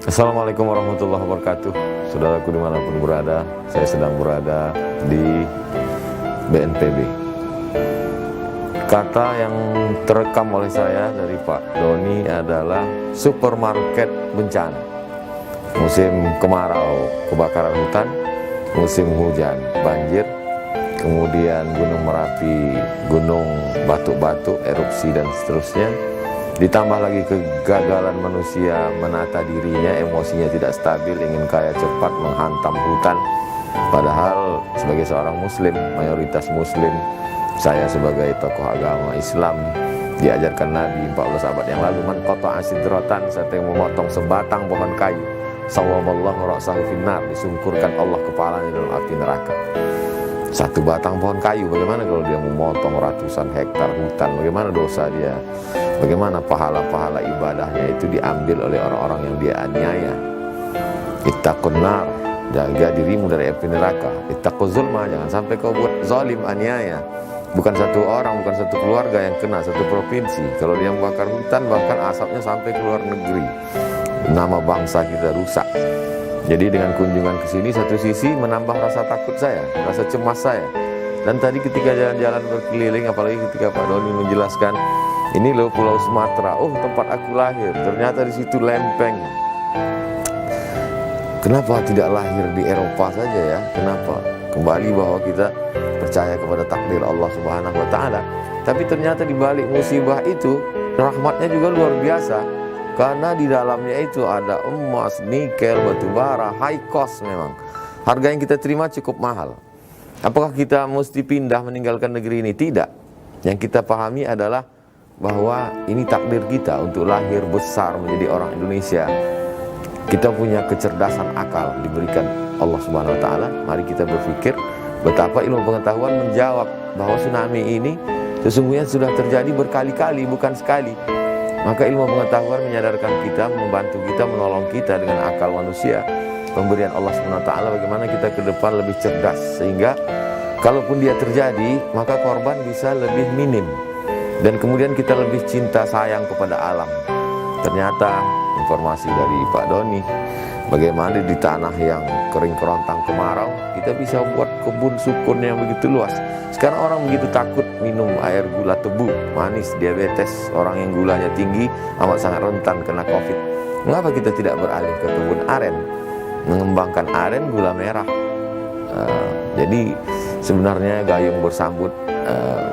Assalamualaikum warahmatullahi wabarakatuh. Saudaraku dimanapun berada, saya sedang berada di BNPB. Kata yang terekam oleh saya dari Pak Doni adalah supermarket bencana. Musim kemarau, kebakaran hutan, musim hujan, banjir, kemudian Gunung Merapi, Gunung Batuk-Batuk, erupsi dan seterusnya. Ditambah lagi kegagalan manusia menata dirinya, emosinya tidak stabil, ingin kaya cepat, menghantam hutan. Padahal sebagai seorang muslim, mayoritas muslim, saya sebagai tokoh agama Islam, diajarkan Nabi 14 abad yang lalu, man qata'a sidratan, siapa yang memotong sebatang pohon kayu, sawwaballahu ra'sahu finnar, disungkurkan Allah kepalanya dalam api neraka. Satu batang pohon kayu, bagaimana kalau dia memotong ratusan hektar hutan? Bagaimana dosa dia? Bagaimana pahala-pahala ibadahnya itu diambil oleh orang-orang yang dia aniaya? Ittaqun nar, jaga dirimu dari api neraka. Ittaquz zulma, jangan sampai kau buat zalim, aniaya. Bukan satu orang, bukan satu keluarga yang kena, satu provinsi. Kalau dia membakar hutan, bahkan asapnya sampai ke luar negeri. Nama bangsa kita rusak. Jadi dengan kunjungan ke sini, satu sisi menambah rasa takut saya, rasa cemas saya. Dan tadi ketika jalan-jalan berkeliling, apalagi ketika Pak Doni menjelaskan, ini loh Pulau Sumatera, oh tempat aku lahir, ternyata di situ lempeng. Kenapa tidak lahir di Eropa saja ya? Kenapa? Kembali bahwa kita percaya kepada takdir Allah Subhanahu wa Ta'ala. Tapi ternyata di balik musibah itu, rahmatnya juga luar biasa. Karena di dalamnya itu ada emas, nikel, batu bara, high cost memang. Harga yang kita terima cukup mahal. Apakah kita mesti pindah meninggalkan negeri ini? Tidak. Yang kita pahami adalah bahwa ini takdir kita untuk lahir besar menjadi orang Indonesia. Kita punya kecerdasan akal diberikan Allah Subhanahu wa Ta'ala. Mari kita berpikir betapa ilmu pengetahuan menjawab bahwa tsunami ini sesungguhnya sudah terjadi berkali-kali, bukan sekali. Maka ilmu pengetahuan menyadarkan kita, membantu kita, menolong kita dengan akal manusia, pemberian Allah Subhanahu wa Ta'ala, bagaimana kita ke depan lebih cerdas, sehingga kalaupun dia terjadi, maka korban bisa lebih minim. Dan kemudian kita lebih cinta sayang kepada alam. Ternyata informasi dari Pak Doni, bagaimana di tanah yang kering kerontang kemarau, kita bisa buat kebun sukun yang begitu luas. Sekarang orang begitu takut minum air gula tebu, manis, diabetes, orang yang gulanya tinggi amat sangat rentan kena COVID. Mengapa kita tidak beralih ke kebun aren, mengembangkan aren gula merah? Jadi sebenarnya gayung bersambut,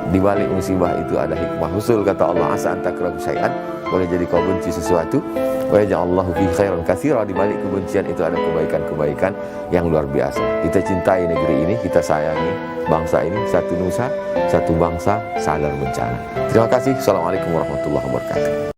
di balik musibah itu ada hikmah. Husul kata Allah, asa antakrahu syai'an, boleh jadi kau benci sesuatu, wa yaj'allahu fi khairan katsira, di balik kebencian itu ada kebaikan-kebaikan yang luar biasa. Kita cintai negeri ini, kita sayangi bangsa ini, satu nusa, satu bangsa, sadar bencana. Terima kasih. Assalamualaikum warahmatullahi wabarakatuh.